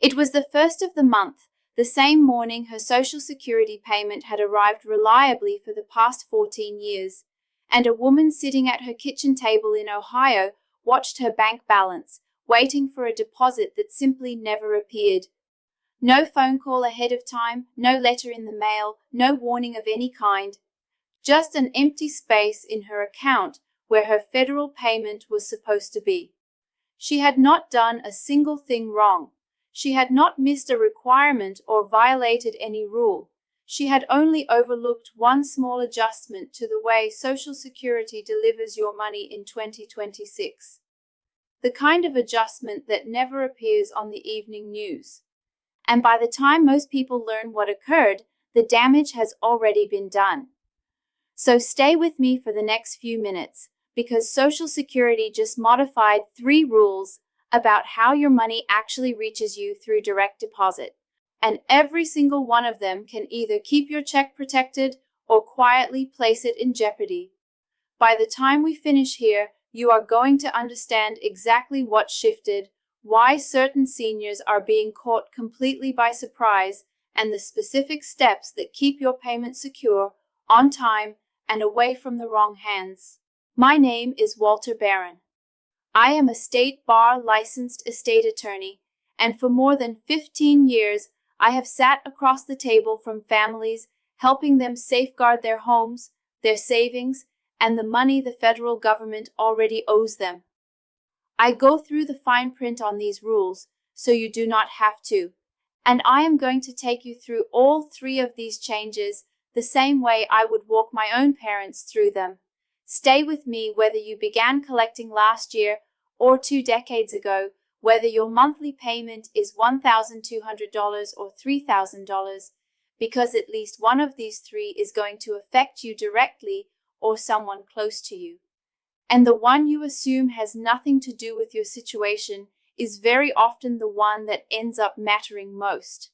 It was the first of the month, the same morning her Social Security payment had arrived reliably for the past 14 years, and a woman sitting at her kitchen table in Ohio watched her bank balance, waiting for a deposit that simply never appeared. No phone call ahead of time, no letter in the mail, no warning of any kind. Just an empty space in her account where her federal payment was supposed to be. She had not done a single thing wrong. She had not missed a requirement or violated any rule. She had only overlooked one small adjustment to the way Social Security delivers your money in 2026. The kind of adjustment that never appears on the evening news. And by the time most people learn what occurred, the damage has already been done. So stay with me for the next few minutes, because Social Security just modified 3 rules about how your money actually reaches you through direct deposit. And every single one of them can either keep your check protected or quietly place it in jeopardy. By the time we finish here, you are going to understand exactly what shifted, why certain seniors are being caught completely by surprise, and the specific steps that keep your payment secure, on time, and away from the wrong hands. My name is Walter Barron. I am a state bar licensed estate attorney, and for more than 15 years, I have sat across the table from families, helping them safeguard their homes, their savings, and the money the federal government already owes them. I go through the fine print on these rules, so you do not have to, and I am going to take you through all 3 of these changes the same way I would walk my own parents through them. Stay with me whether you began collecting last year or 2 decades ago, whether your monthly payment is $1,200 or $3,000, because at least one of these 3 is going to affect you directly or someone close to you. And the one you assume has nothing to do with your situation is very often the one that ends up mattering most.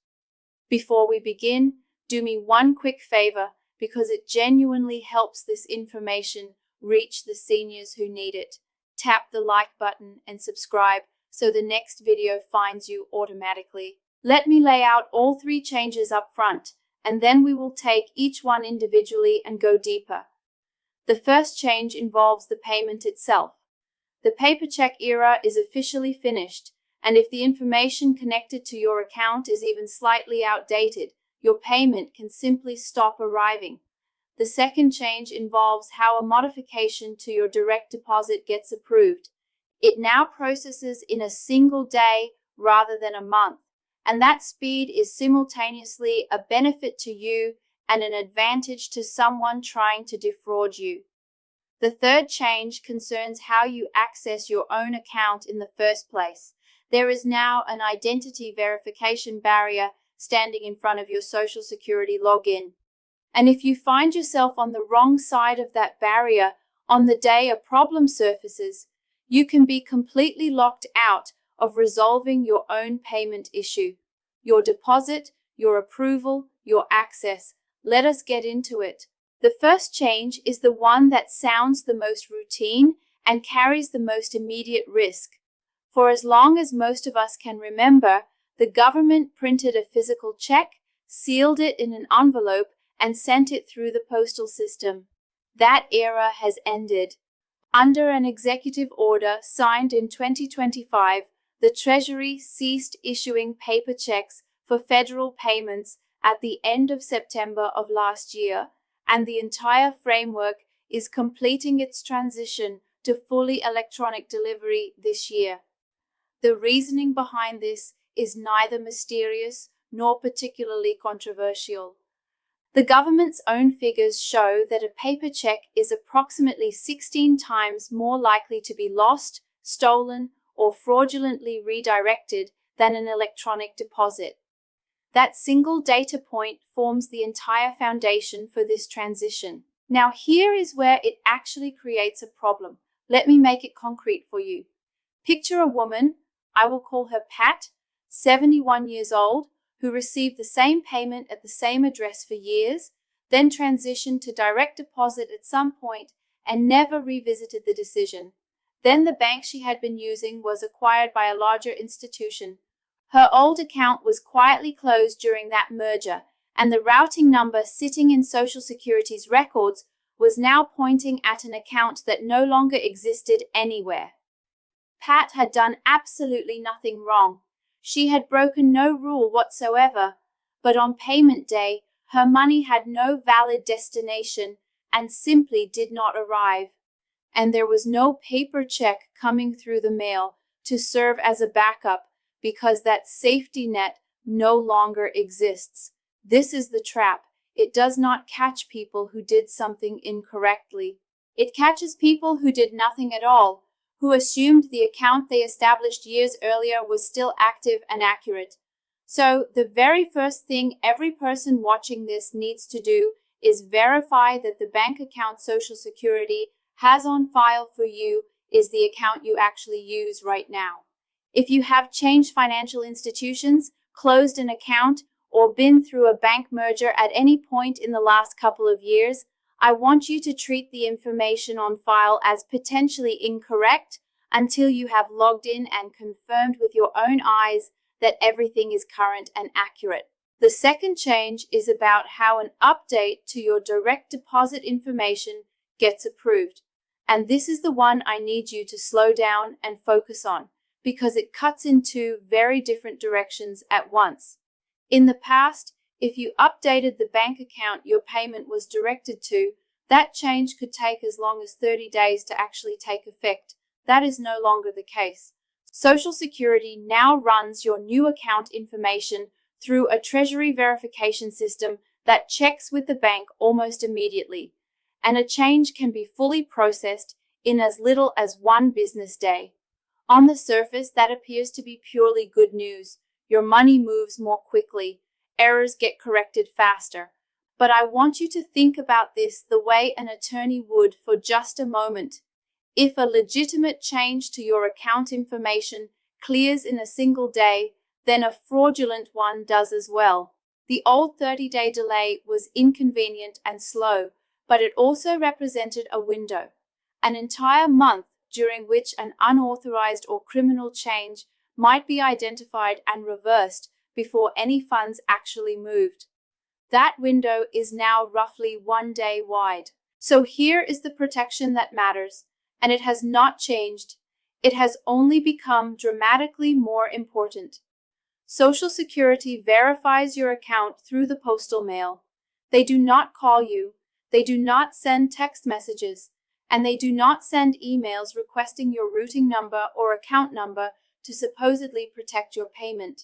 Before we begin, do me one quick favor, because it genuinely helps this information reach the seniors who need it. Tap the like button and subscribe so the next video finds you automatically. Let me lay out all 3 changes up front, and then we will take each one individually and go deeper. The first change involves the payment itself. The paper check era is officially finished, and if the information connected to your account is even slightly outdated, your payment can simply stop arriving. The second change involves how a modification to your direct deposit gets approved. It now processes in a single day rather than a month, and that speed is simultaneously a benefit to you and an advantage to someone trying to defraud you. The third change concerns how you access your own account in the first place. There is now an identity verification barrier standing in front of your Social Security login. And if you find yourself on the wrong side of that barrier on the day a problem surfaces, you can be completely locked out of resolving your own payment issue. Your deposit, your approval, your access. Let us get into it. The first change is the one that sounds the most routine and carries the most immediate risk. For as long as most of us can remember, the government printed a physical check, sealed it in an envelope, and sent it through the postal system. That era has ended. Under an executive order signed in 2025, the Treasury ceased issuing paper checks for federal payments at the end of September of last year, and the entire framework is completing its transition to fully electronic delivery this year. The reasoning behind this is neither mysterious nor particularly controversial. The government's own figures show that a paper check is approximately 16 times more likely to be lost, stolen, or fraudulently redirected than an electronic deposit. That single data point forms the entire foundation for this transition. Now here is where it actually creates a problem. Let me make it concrete for you. Picture a woman, I will call her Pat, 71 years old, who received the same payment at the same address for years, then transitioned to direct deposit at some point and never revisited the decision. Then the bank she had been using was acquired by a larger institution. Her old account was quietly closed during that merger, and the routing number sitting in Social Security's records was now pointing at an account that no longer existed anywhere. Pat had done absolutely nothing wrong. She had broken no rule whatsoever, but on payment day, her money had no valid destination and simply did not arrive. And there was no paper check coming through the mail to serve as a backup because that safety net no longer exists. This is the trap. It does not catch people who did something incorrectly. It catches people who did nothing at all, who assumed the account they established years earlier was still active and accurate. So, the very first thing every person watching this needs to do is verify that the bank account Social Security has on file for you is the account you actually use right now. If you have changed financial institutions, closed an account, or been through a bank merger at any point in the last couple of years, I want you to treat the information on file as potentially incorrect until you have logged in and confirmed with your own eyes that everything is current and accurate. The second change is about how an update to your direct deposit information gets approved. And this is the one I need you to slow down and focus on, because it cuts in two very different directions at once. In the past, if you updated the bank account your payment was directed to, that change could take as long as 30 days to actually take effect. That is no longer the case. Social Security now runs your new account information through a Treasury verification system that checks with the bank almost immediately, and a change can be fully processed in as little as 1 business day. On the surface, that appears to be purely good news. Your money moves more quickly. Errors get corrected faster. But I want you to think about this the way an attorney would for just a moment. If a legitimate change to your account information clears in a single day, then a fraudulent one does as well. The old 30-day delay was inconvenient and slow, but it also represented a window, an entire month during which an unauthorized or criminal change might be identified and reversed before any funds actually moved. That window is now roughly 1 day wide. So here is the protection that matters, and it has not changed. It has only become dramatically more important. Social Security verifies your account through the postal mail. They do not call you, they do not send text messages, and they do not send emails requesting your routing number or account number to supposedly protect your payment.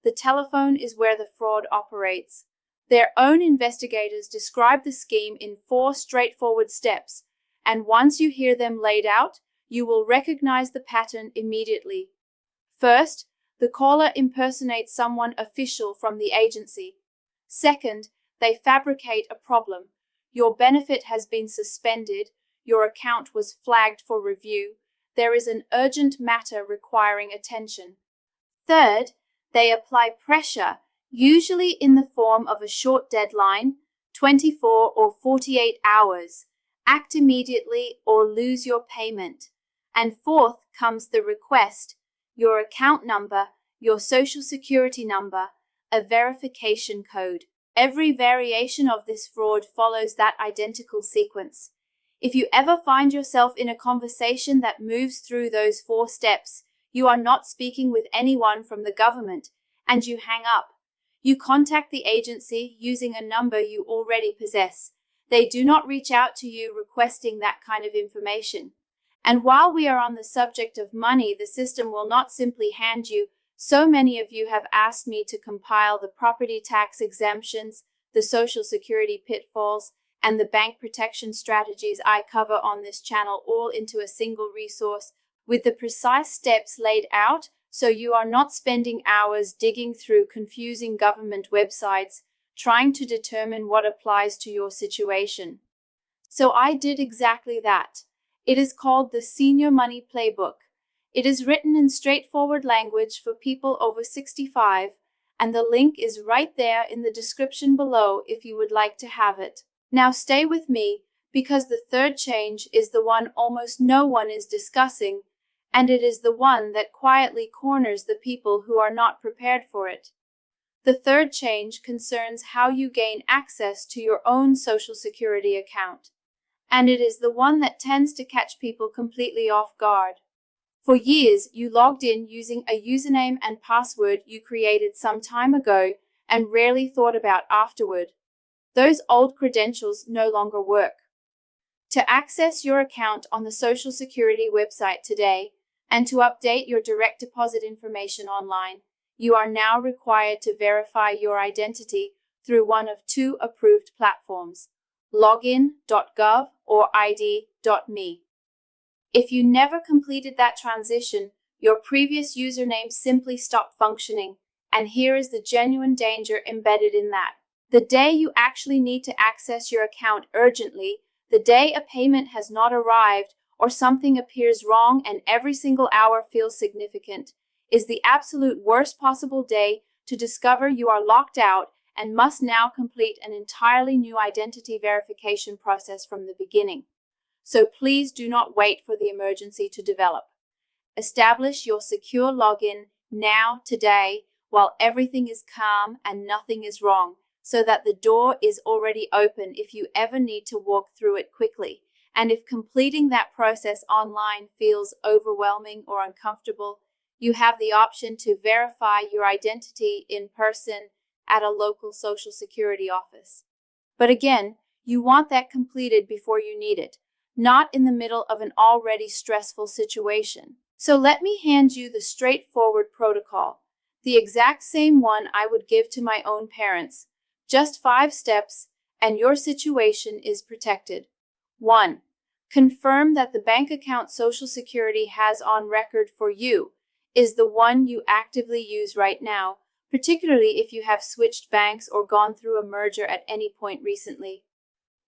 The telephone is where the fraud operates. Their own investigators describe the scheme in 4 straightforward steps, and once you hear them laid out, you will recognize the pattern immediately. First, the caller impersonates someone official from the agency. Second, they fabricate a problem. Your benefit has been suspended. Your account was flagged for review. There is an urgent matter requiring attention. Third, they apply pressure, usually in the form of a short deadline, 24 or 48 hours. Act immediately or lose your payment. And fourth comes the request, your account number, your Social Security number, a verification code. Every variation of this fraud follows that identical sequence. If you ever find yourself in a conversation that moves through those 4 steps, you are not speaking with anyone from the government, and you hang up. You contact the agency using a number you already possess. They do not reach out to you requesting that kind of information. And while we are on the subject of money, the system will not simply hand you. So many of you have asked me to compile the property tax exemptions, the Social Security pitfalls, and the bank protection strategies I cover on this channel all into a single resource with the precise steps laid out, so you are not spending hours digging through confusing government websites trying to determine what applies to your situation. So I did exactly that. It is called the Senior Money Playbook. It is written in straightforward language for people over 65, and the link is right there in the description below if you would like to have it. Now stay with me, because the third change is the one almost no one is discussing, and it is the one that quietly corners the people who are not prepared for it. The third change concerns how you gain access to your own Social Security account, and it is the one that tends to catch people completely off guard. For years, you logged in using a username and password you created some time ago and rarely thought about afterward. Those old credentials no longer work. To access your account on the Social Security website today and to update your direct deposit information online, you are now required to verify your identity through one of two approved platforms, login.gov or id.me. If you never completed that transition, your previous username simply stopped functioning, and here is the genuine danger embedded in that. The day you actually need to access your account urgently, the day a payment has not arrived or something appears wrong and every single hour feels significant, is the absolute worst possible day to discover you are locked out and must now complete an entirely new identity verification process from the beginning. So please do not wait for the emergency to develop. Establish your secure login now, today, while everything is calm and nothing is wrong, so that the door is already open if you ever need to walk through it quickly. And if completing that process online feels overwhelming or uncomfortable, you have the option to verify your identity in person at a local Social Security office. But again, you want that completed before you need it, not in the middle of an already stressful situation. So let me hand you the straightforward protocol, the exact same one I would give to my own parents. Just 5 steps, and your situation is protected. 1. Confirm that the bank account Social Security has on record for you is the one you actively use right now, particularly if you have switched banks or gone through a merger at any point recently.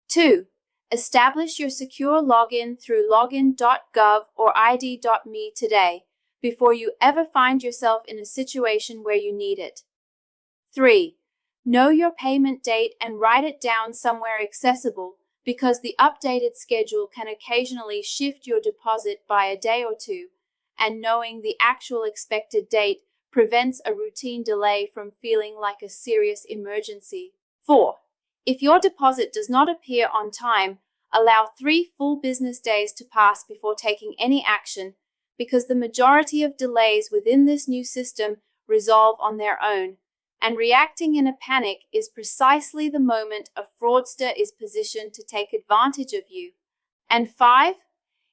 2. Establish your secure login through login.gov or id.me today before you ever find yourself in a situation where you need it. 3. Know your payment date and write it down somewhere accessible, because the updated schedule can occasionally shift your deposit by a day or two, and knowing the actual expected date prevents a routine delay from feeling like a serious emergency. 4. If your deposit does not appear on time, allow 3 full business days to pass before taking any action, because the majority of delays within this new system resolve on their own, and reacting in a panic is precisely the moment a fraudster is positioned to take advantage of you. And 5,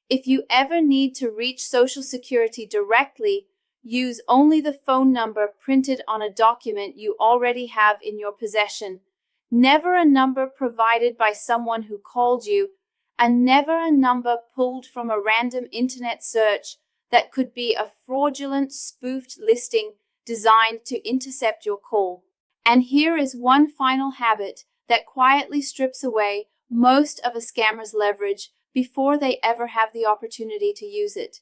if you ever need to reach Social Security directly, use only the phone number printed on a document you already have in your possession. Never a number provided by someone who called you, and never a number pulled from a random internet search that could be a fraudulent, spoofed listing designed to intercept your call. And here is one final habit that quietly strips away most of a scammer's leverage before they ever have the opportunity to use it.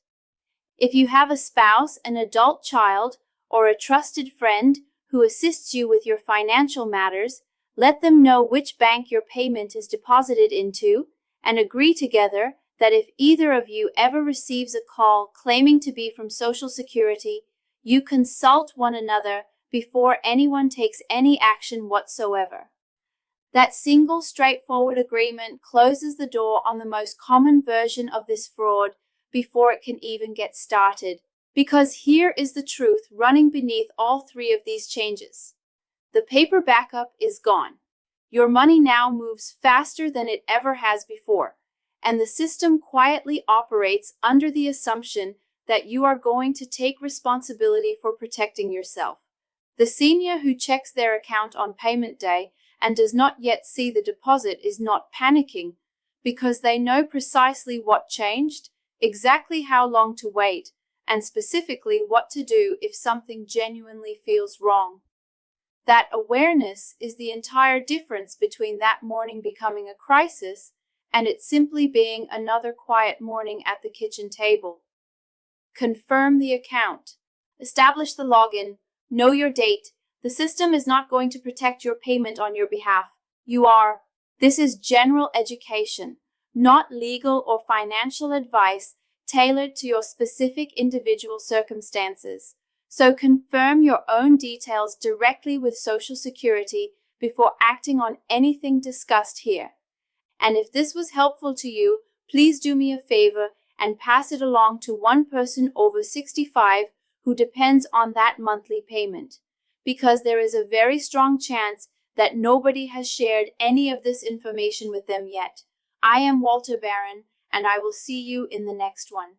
If you have a spouse, an adult child, or a trusted friend who assists you with your financial matters, let them know which bank your payment is deposited into, and agree together that if either of you ever receives a call claiming to be from Social Security, you consult one another before anyone takes any action whatsoever. That single straightforward agreement closes the door on the most common version of this fraud before it can even get started. Because here is the truth running beneath all 3 of these changes. The paper backup is gone. Your money now moves faster than it ever has before, and the system quietly operates under the assumption that you are going to take responsibility for protecting yourself. The senior who checks their account on payment day and does not yet see the deposit is not panicking, because they know precisely what changed, exactly how long to wait, and specifically what to do if something genuinely feels wrong. That awareness is the entire difference between that morning becoming a crisis and it simply being another quiet morning at the kitchen table. Confirm the account. Establish the login. Know your date. The system is not going to protect your payment on your behalf. You are. This is general education, not legal or financial advice tailored to your specific individual circumstances. So confirm your own details directly with Social Security before acting on anything discussed here. And if this was helpful to you, please do me a favor and pass it along to one person over 65 who depends on that monthly payment, because there is a very strong chance that nobody has shared any of this information with them yet. I am Walter Barron, and I will see you in the next one.